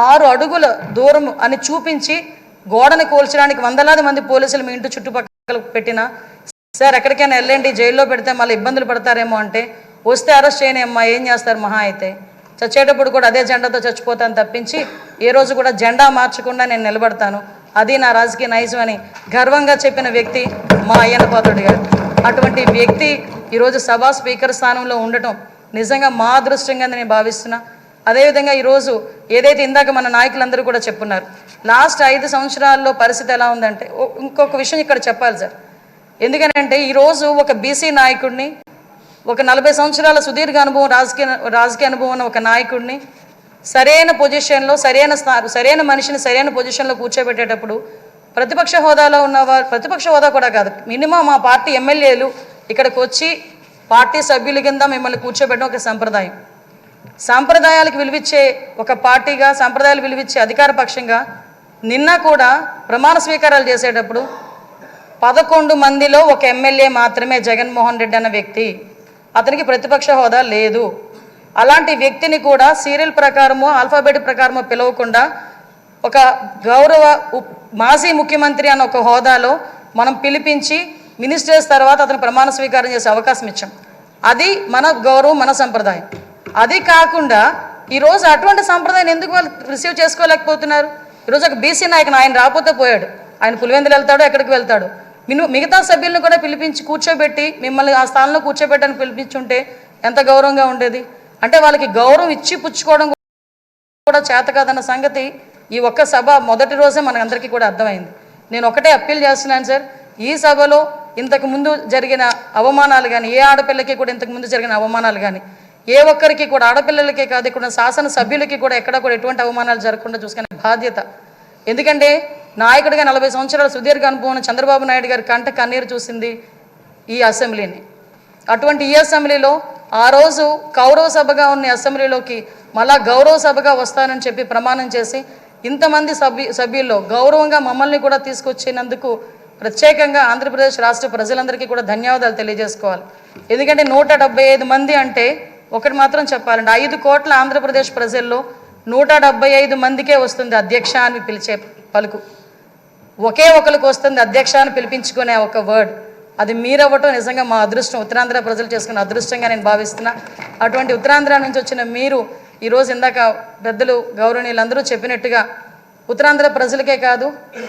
6 అడుగుల దూరం అని చూపించి గోడను కూల్చడానికి వందలాది మంది పోలీసులు మీ ఇంటి చుట్టుపక్కల పెట్టినా సార్ ఎక్కడికైనా వెళ్ళండి జైల్లో పెడితే మళ్ళీ ఇబ్బందులు పడతారేమో అంటే వస్తే అరెస్ట్ చేయనమ్మా ఏం చేస్తారు మహా అయితే చచ్చేటప్పుడు కూడా అదే జెండాతో చచ్చిపోతాను తప్పించి ఏ రోజు కూడా జెండా మార్చకుండా నేను నిలబడతాను అది నా రాజకీయ నైజం అని గర్వంగా చెప్పిన వ్యక్తి మా అయ్యన్న పాత్రుడు గారు. అటువంటి వ్యక్తి ఈరోజు సభా స్పీకర్ స్థానంలో ఉండటం నిజంగా మా అదృష్టంగా నేను భావిస్తున్నా. అదేవిధంగా ఈరోజు ఏదైతే ఇందాక మన నాయకులందరూ కూడా చెప్పున్నారు లాస్ట్ 5 సంవత్సరాల్లో పరిస్థితి ఎలా ఉందంటే ఇంకొక విషయం ఇక్కడ చెప్పాలి సార్. ఎందుకనంటే ఈరోజు ఒక బీసీ నాయకుడిని ఒక 40 సంవత్సరాల సుదీర్ఘ అనుభవం రాజకీయ అనుభవం ఉన్న ఒక నాయకుడిని సరైన పొజిషన్లో సరైన మనిషిని సరైన పొజిషన్లో కూర్చోబెట్టేటప్పుడు ప్రతిపక్ష హోదాలో ఉన్నవారు ప్రతిపక్ష హోదా కూడా కాదు మినిమం మా పార్టీ ఎమ్మెల్యేలు ఇక్కడికి వచ్చి పార్టీ సభ్యుల కింద మిమ్మల్ని కూర్చోబెట్టడం ఒక సంప్రదాయం. సాంప్రదాయాలకు విలువిచ్చే ఒక పార్టీగా సాంప్రదాయాలు విలువిచ్చే అధికార పక్షంగా నిన్న కూడా ప్రమాణ స్వీకారాలు చేసేటప్పుడు 11 మందిలో ఒక ఎమ్మెల్యే మాత్రమే జగన్మోహన్ రెడ్డి అన్న వ్యక్తి, అతనికి ప్రతిపక్ష హోదా లేదు. అలాంటి వ్యక్తిని కూడా సీరియల్ ప్రకారమో ఆల్ఫాబెట్ ప్రకారమో పిలవకుండా ఒక గౌరవ మాజీ ముఖ్యమంత్రి అన్న ఒక హోదాలో మనం పిలిపించి మినిస్టర్స్ తర్వాత అతను ప్రమాణ స్వీకారం చేసే అవకాశం ఇచ్చాం. అది మన గౌరవం, మన సంప్రదాయం. అది కాకుండా ఈరోజు అటువంటి సంప్రదాయం ఎందుకు వాళ్ళు రిసీవ్ చేసుకోలేకపోతున్నారు? ఈరోజు ఒక బీసీ నాయకుడు ఆయన రాకపోతే పోయాడు, ఆయన పులివెందులు వెళ్తాడు, ఎక్కడికి వెళ్తాడు. మిగతా సభ్యులను కూడా పిలిపించి కూర్చోబెట్టి మిమ్మల్ని ఆ స్థానంలో కూర్చోబెట్టని పిలిపించుంటే ఎంత గౌరవంగా ఉండేది. అంటే వాళ్ళకి గౌరవం ఇచ్చి పుచ్చుకోవడం కూడా చేత కాదన్న సంగతి ఈ ఒక్క సభ మొదటి రోజే మనకందరికీ కూడా అర్థమైంది. నేను ఒకటే అప్పీల్ చేస్తున్నాను సార్, ఈ సభలో ఇంతకుముందు జరిగిన అవమానాలు కానీ ఏ ఆడపిల్లకి కూడా ఇంతకుముందు జరిగిన అవమానాలు కానీ ఏ ఒక్కరికి కూడా ఆడపిల్లలకే కాదు ఇక్కడ శాసన సభ్యులకి కూడా ఎక్కడ కూడా ఎటువంటి అవమానాలు జరగకుండా చూసుకునే బాధ్యత. ఎందుకంటే నాయకుడిగా 40 సంవత్సరాల సుదీర్ఘ అనుభవం చంద్రబాబు నాయుడు గారి కంట కన్నీరు చూసింది ఈ అసెంబ్లీని. అటువంటి ఈ అసెంబ్లీలో ఆ రోజు కౌరవ సభగా ఉన్న అసెంబ్లీలోకి మళ్ళా గౌరవ సభగా వస్తానని చెప్పి ప్రమాణం చేసి ఇంతమంది సభ్యుల్లో గౌరవంగా మమ్మల్ని కూడా తీసుకొచ్చినందుకు ప్రత్యేకంగా ఆంధ్రప్రదేశ్ రాష్ట్ర ప్రజలందరికీ కూడా ధన్యవాదాలు తెలియజేసుకోవాలి. ఎందుకంటే 175 మంది అంటే ఒకటి మాత్రం చెప్పాలండి, 5 కోట్ల ఆంధ్రప్రదేశ్ ప్రజల్లో 175 మందికే వస్తుంది అధ్యక్ష అని పిలిచే పలుకు. ఒకే ఒకరికి వస్తుంది అధ్యక్ష అని పిలిపించుకునే ఒక వర్డ్. అది మీరవ్వటం నిజంగా మా అదృష్టం, ఉత్తరాంధ్ర ప్రజలు చేసుకున్న అదృష్టంగా నేను భావిస్తున్నా. అటువంటి ఉత్తరాంధ్ర నుంచి వచ్చిన మీరు ఈరోజు ఇందాక పెద్దలు గౌరవనీయులందరూ చెప్పినట్టుగా ఉత్తరాంధ్ర ప్రజలకే కాదు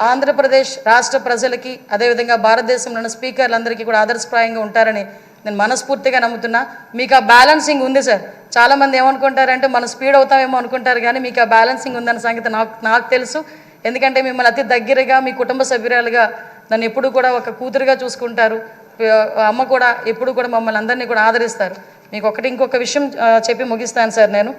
ఆంధ్రప్రదేశ్ రాష్ట్ర ప్రజలకి అదేవిధంగా భారతదేశంలోని స్పీకర్లందరికీ కూడా ఆదర్శప్రాయంగా ఉంటారని నేను మనస్ఫూర్తిగా నమ్ముతున్నా. మీకు ఆ బ్యాలెన్సింగ్ ఉంది సార్. చాలామంది ఏమనుకుంటారంటే మనం స్పీడ్ అవుతామేమో అనుకుంటారు, కానీ మీకు ఆ బ్యాలెన్సింగ్ ఉందన్న సంగతి నాకు తెలుసు. ఎందుకంటే మిమ్మల్ని అతి దగ్గరగా మీ కుటుంబ సభ్యురాలుగా నన్ను ఎప్పుడు కూడా ఒక కూతురుగా చూసుకుంటారు. అమ్మ కూడా ఎప్పుడు కూడా మమ్మల్ని అందరినీ కూడా ఆదరిస్తారు. మీకు ఇంకొక విషయం చెప్పి ముగిస్తాను సార్. నేను